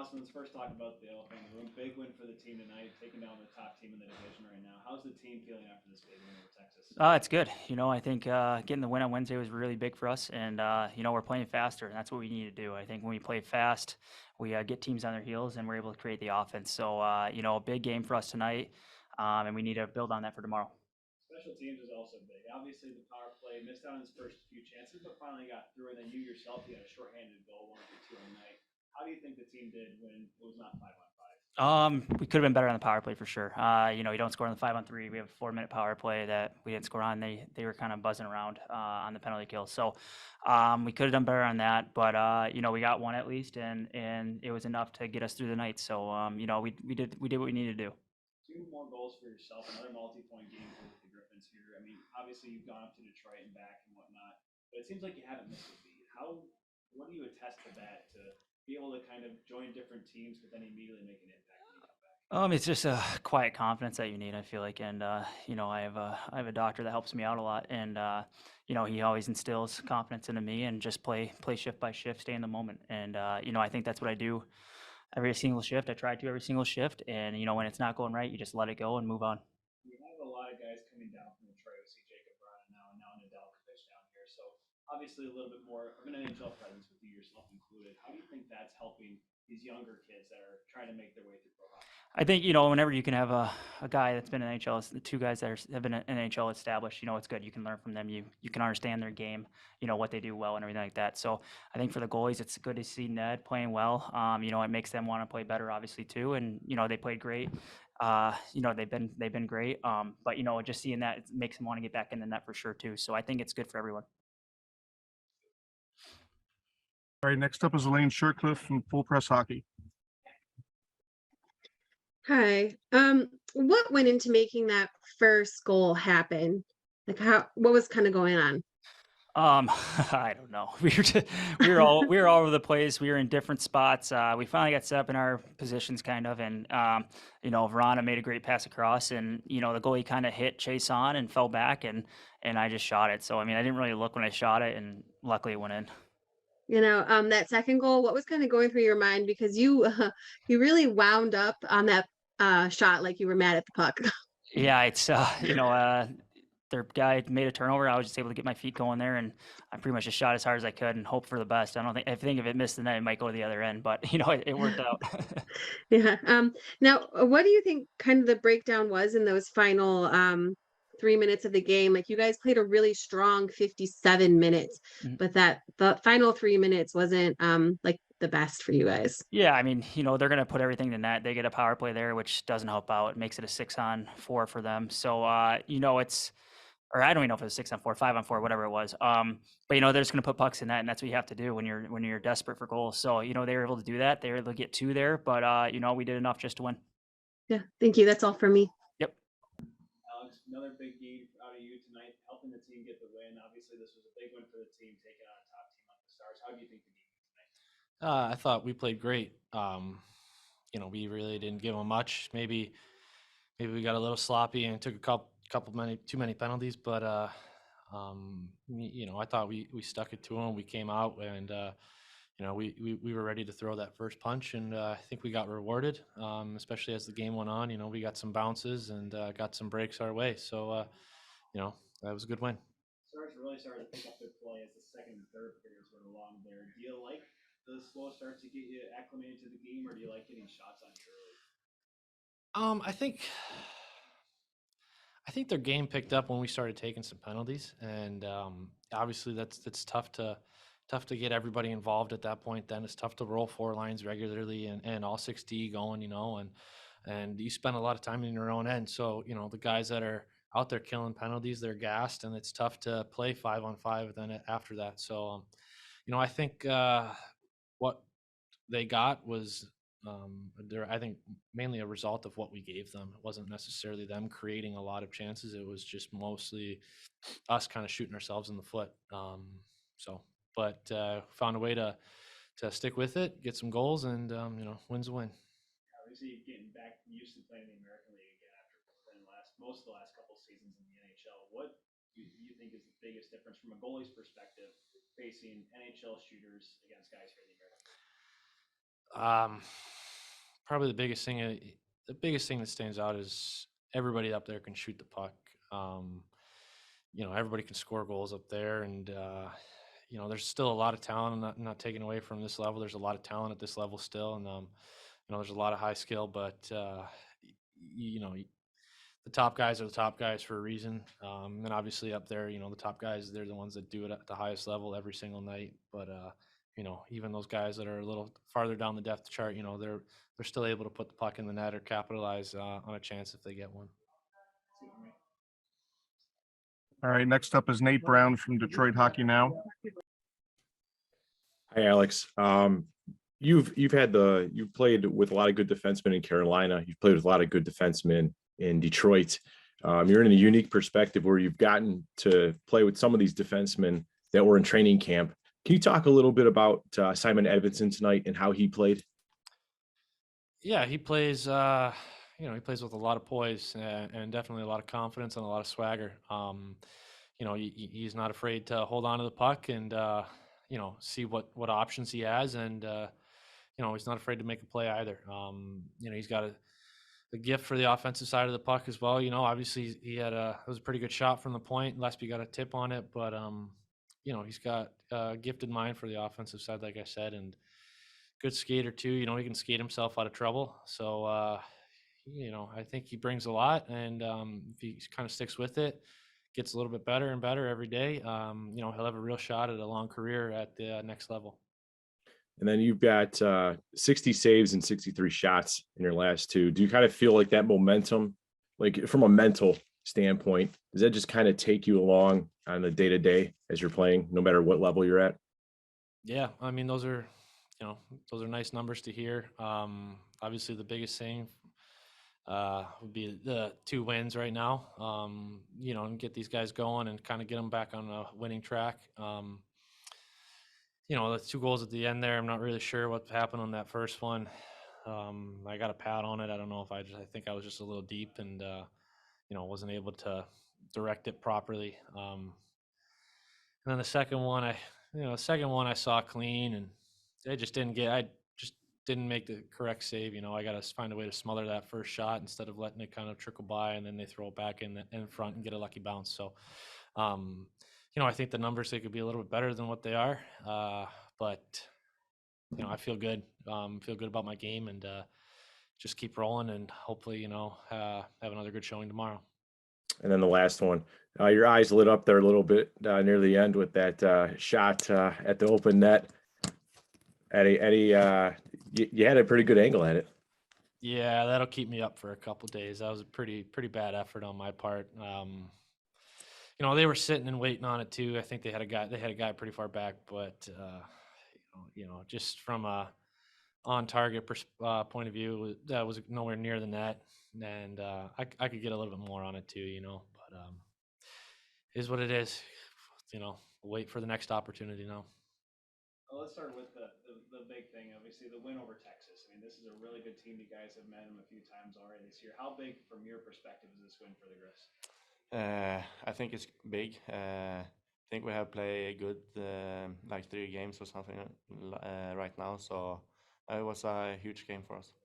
Laaksonen, let's first talk about the elephant in the room. Big win for the team tonight, taking down the top team in the division right now. How's the team feeling after this big win over Texas? It's good. I think getting the win on Wednesday was really big for us, and we're playing faster, and that's what we need to do. I think when we play fast, we get teams on their heels, and we're able to create the offense. So, a big game for us tonight, and we need to build on that for tomorrow. Special teams is also big. Obviously, the power play missed out on his first few chances, but finally got through. And then you yourself, you had a shorthanded goal, 1-2 on the night. How do you think the team did when it was not 5-on-5? We could have been better on the power play for sure. You don't score on the 5-on-3. We have a 4-minute power play that we didn't score on. They were kind of buzzing around on the penalty kill. So we could have done better on that, but we got one at least, and it was enough to get us through the night. So we did what we needed to do. 2 more goals for yourself, another multi-point game for the Griffins here. I mean, obviously you've gone up to Detroit and back and whatnot, but it seems like you haven't missed a beat. What do you attest to that, to be able to kind of join different teams, but then immediately make an impact when you come back? It's just a quiet confidence that you need, I feel like, and I have a doctor that helps me out a lot, and he always instills confidence into me, and just play shift by shift, stay in the moment, and I think that's what I do every single shift. I try to every single shift, and when it's not going right, you just let it go and move on. We have a lot of guys coming down from Detroit. We see Vrana now, and now Nedeljkovic down here. So obviously a little bit more of an NHL presence with you yourself included. How do you think that's helping these younger kids that are trying to make their way through pro hockey? I think, whenever you can have a guy that's been in NHL, the 2 guys that have been in NHL established, it's good. You can learn from them. You can understand their game, what they do well and everything like that. So I think for the goalies, it's good to see Ned playing well. It makes them want to play better, obviously, too. And, they played great. They've been great. But, just seeing that, it makes them want to get back in the net for sure, too. So I think it's good for everyone. All right, next up is Elaine Shercliffe from Full Press Hockey. Hi. What went into making that first goal happen? Like what was kind of going on? I don't know. We were all over the place. We were in different spots. We finally got set up in our positions kind of, and Vrana made a great pass across, and the goalie kind of hit Chase on and fell back, and I just shot it. So I mean, I didn't really look when I shot it, and luckily it went in. That second goal, what was kind of going through your mind, because you really wound up on that shot like you were mad at the puck. Yeah, it's their guy made a turnover. I was just able to get my feet going there, and I pretty much just shot as hard as I could and hope for the best. I think if it missed the net, it might go to the other end, but it worked out. Yeah. Now, what do you think kind of the breakdown was in those final 3 minutes of the game? Like, you guys played a really strong 57 minutes, but the final 3 minutes wasn't like the best for you guys. Yeah, I mean, they're going to put everything to net. They get a power play there, which doesn't help out. It makes it a 6-on-4 for them. So, or I don't even know if it was 6-on-4, 5-on-4, whatever it was. But they're just going to put pucks in that, and that's what you have to do when you're desperate for goals. So, they were able to do that. They were able to get 2 there, but we did enough just to win. Yeah, thank you. That's all for me. Yep. Alex, another big game out of you tonight, helping the team get the win. Obviously, this was a big win for the team, taking on a top team like the Stars. How do you think the game went tonight? I thought we played great. We really didn't give them much. Maybe we got a little sloppy and took too many penalties, but I thought we stuck it to them. We came out and we were ready to throw that first punch, and I think we got rewarded, especially as the game went on. We got some bounces and got some breaks our way, so that was a good win. Stars really started to pick up their play as the second and third periods went along there. Do you like the slow start to get you acclimated to the game, or do you like getting shots on you early? I think their game picked up when we started taking some penalties, and obviously that's tough to get everybody involved at that point. Then it's tough to roll 4 lines regularly and all 6D going, and you spend a lot of time in your own end. So the guys that are out there killing penalties, they're gassed, and it's tough to play 5-on-5 then after that. So I think what they got was I think mainly a result of what we gave them. It wasn't necessarily them creating a lot of chances. It was just mostly us kind of shooting ourselves in the foot. But found a way to stick with it, get some goals, and wins a win. Obviously, getting back used to playing the American League again after playing most of the last couple of seasons in the NHL. What do you think is the biggest difference from a goalie's perspective facing NHL shooters against guys here in the American League? probably the biggest thing that stands out is everybody up there can shoot the puck. Everybody can score goals up there, and there's still a lot of talent. I'm not taking away from this level. There's a lot of talent at this level still, and there's a lot of high skill, but the top guys are the top guys for a reason. And obviously up there, the top guys, they're the ones that do it at the highest level every single night. But even those guys that are a little farther down the depth chart, they're still able to put the puck in the net or capitalize on a chance if they get one. All right, next up is Nate Brown from Detroit Hockey Now. Hi, Alex. You've played with a lot of good defensemen in Carolina. You've played with a lot of good defensemen in Detroit. You're in a unique perspective where you've gotten to play with some of these defensemen that were in training camp. Can you talk a little bit about Simon Edvinsson tonight and how he played? Yeah, he plays. He plays with a lot of poise and definitely a lot of confidence and a lot of swagger. He's not afraid to hold on to the puck and see what options he has, and he's not afraid to make a play either. He's got a gift for the offensive side of the puck as well. Obviously it was a pretty good shot from the point. Lesby got a tip on it, but he's got a gifted mind for the offensive side, like I said, and good skater too. He can skate himself out of trouble. So I think he brings a lot, and if he kind of sticks with it, gets a little bit better and better every day, he'll have a real shot at a long career at the next level. And then you've got 60 saves and 63 shots in your last two. Do you kind of feel like that momentum, like from a mental standpoint, does that just kind of take you along on the day-to-day as you're playing, no matter what level you're at? Yeah, I mean, those are nice numbers to hear. Obviously, the biggest thing would be the 2 wins right now, and get these guys going and kind of get them back on a winning track. The 2 goals at the end there, I'm not really sure what happened on that first one. I got a pad on it. I don't know if I think I was just a little deep and, wasn't able to direct it properly. And then the second one, I saw clean, and I just didn't make the correct save. I got to find a way to smother that first shot instead of letting it kind of trickle by, and then they throw it back in front and get a lucky bounce. So, I think the numbers, they could be a little bit better than what they are. But I feel good. Feel good about my game, and just keep rolling, and hopefully, have another good showing tomorrow. And then the last one, your eyes lit up there a little bit near the end with that shot at the open net. Eddie, you had a pretty good angle at it. Yeah, that'll keep me up for a couple days. That was a pretty bad effort on my part. They were sitting and waiting on it too. I think they had a guy pretty far back, but just from a on target point of view, that was nowhere near the net, and I could get a little bit more on it too, but is what it is. Wait for the next opportunity now. Well, let's start with the big thing, obviously, the win over Texas. I mean, this is a really good team. You guys have met them a few times already this year. How big, from your perspective, is this win for the Griffs? I think it's big. I think we have played good, like 3 games or something right now. So it was a huge game for us.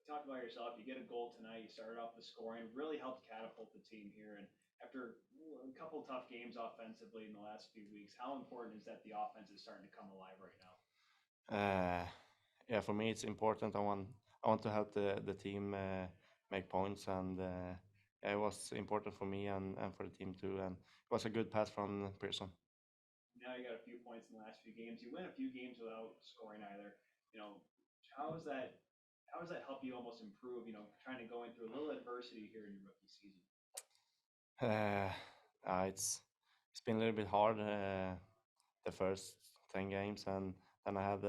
Talk about yourself. You get a goal tonight. You started off the scoring, really helped catapult the team here. And after a couple tough games offensively in the last few weeks, how important is that the offense is starting to come alive right now? Yeah, for me it's important. I want to help the team make points, and it was important for me and for the team too. And it was a good pass from Pearson. Now you got a few points in the last few games. You win a few games without scoring either. How does that help you almost improve? Trying to go through a little adversity here in your rookie season. It's been a little bit hard the first 10 games, and then I had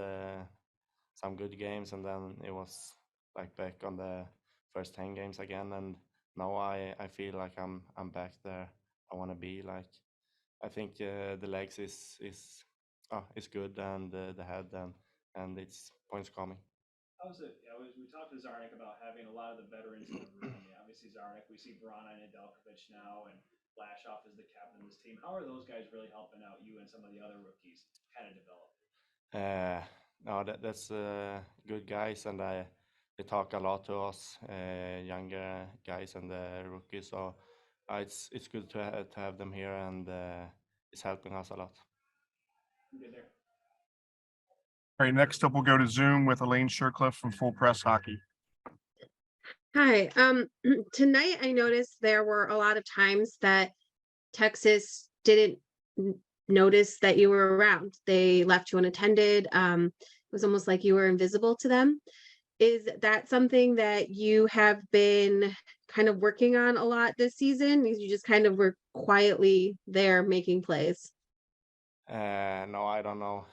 some good games, and then it was like back on the first 10 games again, and now I feel like I'm back there I want to be. Like, I think the legs is good, and the head, and it's points coming. How's it? We talked to Czarnik about having a lot of the veterans in the room. Obviously Czarnik, we see Vrana and Nedeljkovic now, and Lashoff is the captain of this team. How are those guys really helping out you and some of the other rookies kind of develop? No, that's good guys, and talk a lot to us younger guys and the rookies. So it's good to have them here, and it's helping us a lot. Good there. All right, next up, we'll go to Zoom with Elaine Shercliffe from Full Press Hockey. Hi. Tonight I noticed there were a lot of times that Texas didn't notice that you were around. They left you unattended. It was almost like you were invisible to them. Is that something that you have been kind of working on a lot this season? You just kind of were quietly there making plays. No, I don't know.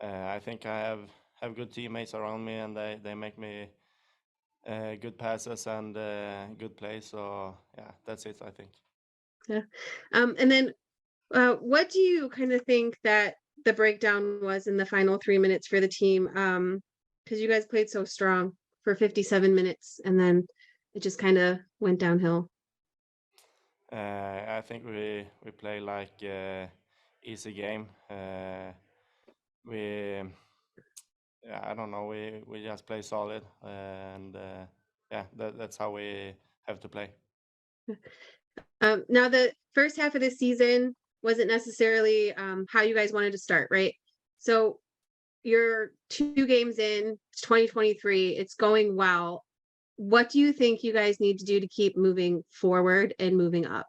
I think I have good teammates around me, and they make me good passes and good plays. So yeah, that's it, I think. Yeah. And then what do you kind of think that the breakdown was in the final 3 minutes for the team? Because you guys played so strong for 57 minutes, and then it just kind of went downhill. I think we play like easy game. I don't know. We just play solid, and yeah, that's how we have to play. Now the first half of the season wasn't necessarily how you guys wanted to start, right? So you're 2 games in, it's 2023, it's going well. What do you think you guys need to do to keep moving forward and moving up?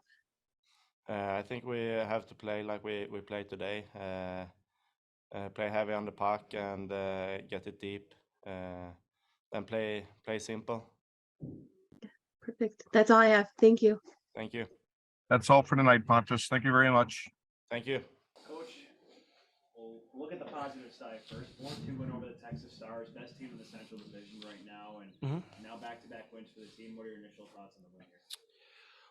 I think we have to play like we played today. Play heavy on the puck and get it deep. Then play simple. Perfect. That's all I have. Thank you. Thank you. That's all for tonight, Pontus. Thank you very much. Thank you. Coach, we'll look at the positive side first. 4-2 win over the Texas Stars, best team in the Central Division right now, and now back-to-back wins for the team. What are your initial thoughts on the win here?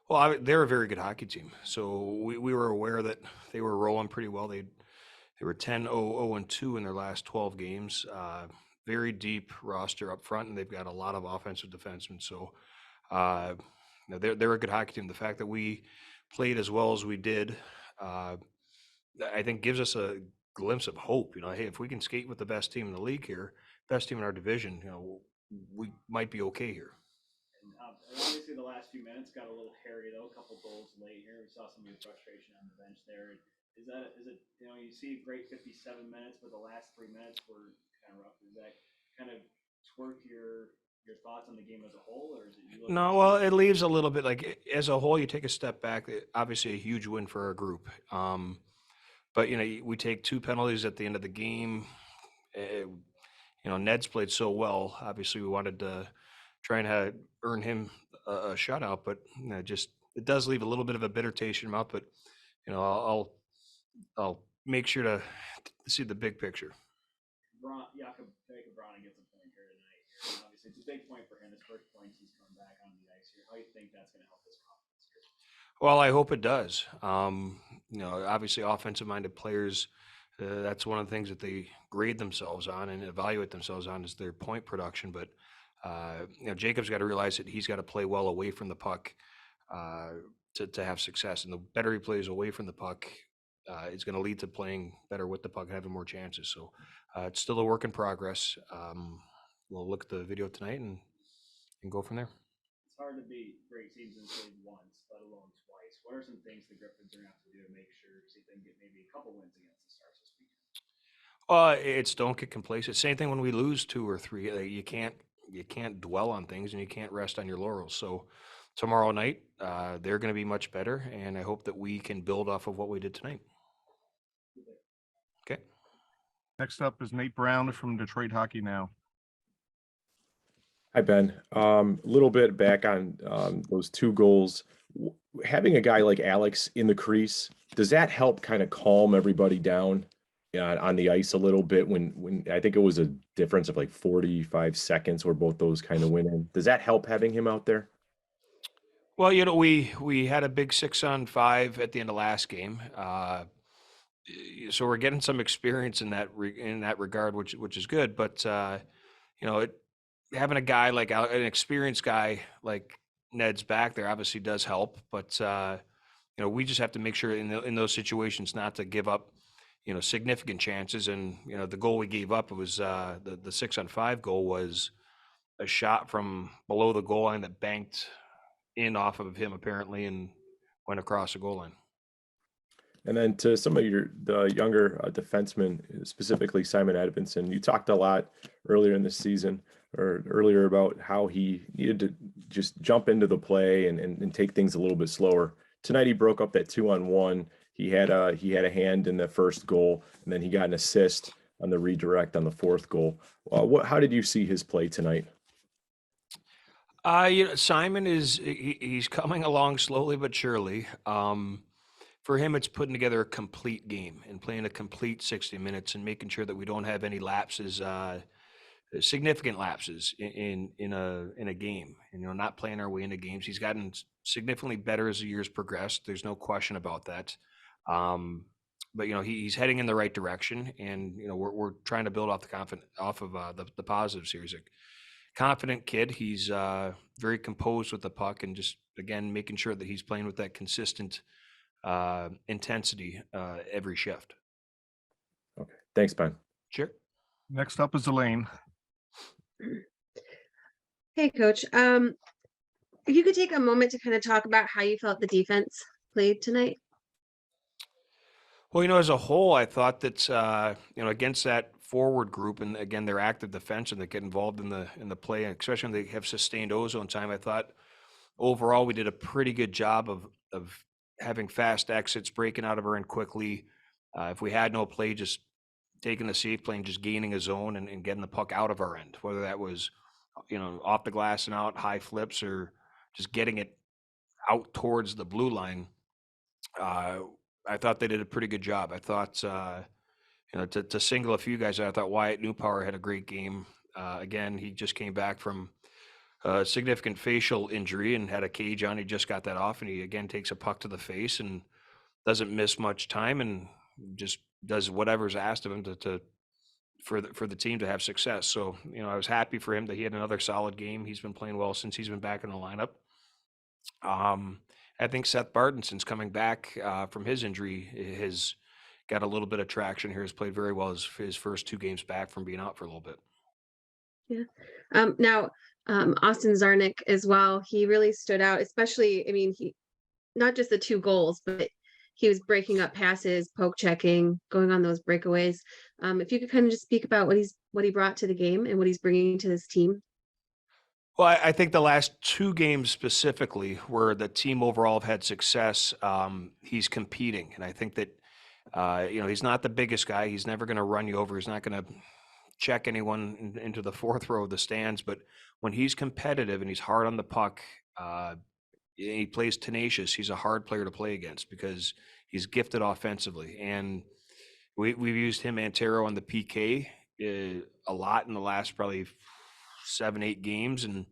Well, they're a very good hockey team. So we were aware that they were rolling pretty well. They were 10-0-0-2 in their last 12 games. Very deep roster up front, and they've got a lot of offensive defensemen. So they're a good hockey team. The fact that we played as well as we did, I think gives us a glimpse of hope. Hey, if we can skate with the best team in the league here, best team in our division, we might be okay here. And obviously the last few minutes got a little hairy though, a couple goals late here. We saw some of your frustration on the bench there. Is it you see a great 57 minutes, but the last 3 minutes were kind of rough. Does that kind of twerk your thoughts on the game as a whole, or is it you? No, well, it leaves a little bit like as a whole, you take a step back. Obviously, a huge win for our group. But we take 2 penalties at the end of the game. Ned's played so well. Obviously, we wanted to try and earn him a shutout, but it does leave a little bit of a bitter taste in your mouth. But I'll make sure to see the big picture. Vrana gets a point here tonight. And obviously, it's a big point for him. His first points he's coming back on the ice here. How do you think that's going to help his confidence here? Well, I hope it does. Obviously, offensive-minded players, that's one of the things that they grade themselves on and evaluate themselves on is their point production. But Jacob's got to realize that he's got to play well away from the puck to have success. And the better he plays away from the puck, it's going to lead to playing better with the puck and having more chances. So it's still a work in progress. We'll look at the video tonight and go from there. It's hard to beat great teams and play once, let alone twice. What are some things the Griffins are going to have to do to make sure see if they can get maybe a couple wins against the Stars this weekend? It's don't get complacent. Same thing when we lose 2 or 3. You can't dwell on things and you can't rest on your laurels. So tomorrow night, they're going to be much better, and I hope that we can build off of what we did tonight. Okay. Next up is Nate Brown from Detroit Hockey Now. Hi, Ben. A little bit back on those 2 goals. Having a guy like Alex in the crease, does that help kind of calm everybody down on the ice a little bit when I think it was a difference of like 45 seconds where both those kind of went in? Does that help having him out there? Well, we had a big 6-on-5 at the end of last game. So we're getting some experience in that regard, which is good. But having a guy like an experienced guy like Ned's back there obviously does help. But we just have to make sure in those situations not to give up significant chances. And, the goal we gave up, it was the 6-on-5 goal was a shot from below the goal line that banked in off of him apparently and went across the goal line. And then to some of the younger defensemen, specifically Simon Edvinsson, you talked a lot earlier in the season or earlier about how he needed to just jump into the play and take things a little bit slower. Tonight he broke up that 2-on-1. He had a hand in the first goal, and then he got an assist on the redirect on the fourth goal. How did you see his play tonight? Simon he's coming along slowly but surely. For him, it's putting together a complete game and playing a complete 60 minutes and making sure that we don't have any lapses, significant lapses in a game. And, not playing our way into games. He's gotten significantly better as the years progressed. There's no question about that. But he's heading in the right direction, and we're trying to build off the positives here. He's a confident kid. He's very composed with the puck, and just again making sure that he's playing with that consistent intensity every shift. Okay, thanks, Ben. Sure. Next up is Elaine. Hey, Coach. If you could take a moment to kind of talk about how you felt the defense played tonight. Well, as a whole, I thought that against that forward group, and again they're active defense and they get involved in the play, especially when they have sustained ozone time. I thought overall we did a pretty good job of having fast exits, breaking out of our end quickly. If we had no play, just taking the safe play and just gaining a zone and getting the puck out of our end, whether that was off the glass and out, high flips, or just getting it out towards the blue line. I thought they did a pretty good job. I thought, to single a few guys, I thought Newpower had a great game. Again, he just came back from a significant facial injury and had a cage on. He just got that off, and he again takes a puck to the face and doesn't miss much time and just does whatever's asked of him for the team to have success. So, I was happy for him that he had another solid game. He's been playing well since he's been back in the lineup. I think Seth Barton, since coming back from his injury, has got a little bit of traction here. Has played very well his first 2 games back from being out for a little bit. Yeah. Now, Austin Czarnik as well. He really stood out, especially, he not just the 2 goals, but he was breaking up passes, poke checking, going on those breakaways. If you could kind of just speak about what he brought to the game and what he's bringing to this team. Well, I think the last 2 games specifically where the team overall have had success, he's competing. And I think that, he's not the biggest guy. He's never going to run you over. He's not going to check anyone into the 4th row of the stands. But when he's competitive and he's hard on the puck, he plays tenacious. He's a hard player to play against because he's gifted offensively. And we've used him, Antero, on the PK a lot in the last probably 7-8 games, and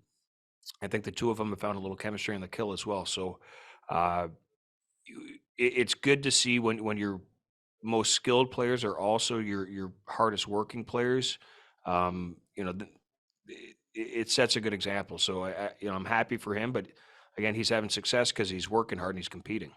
I think the 2 of them have found a little chemistry on the kill as well. So it's good to see when your most skilled players are also your hardest working players. It sets a good example. So I'm happy for him, but again, he's having success because he's working hard and he's competing.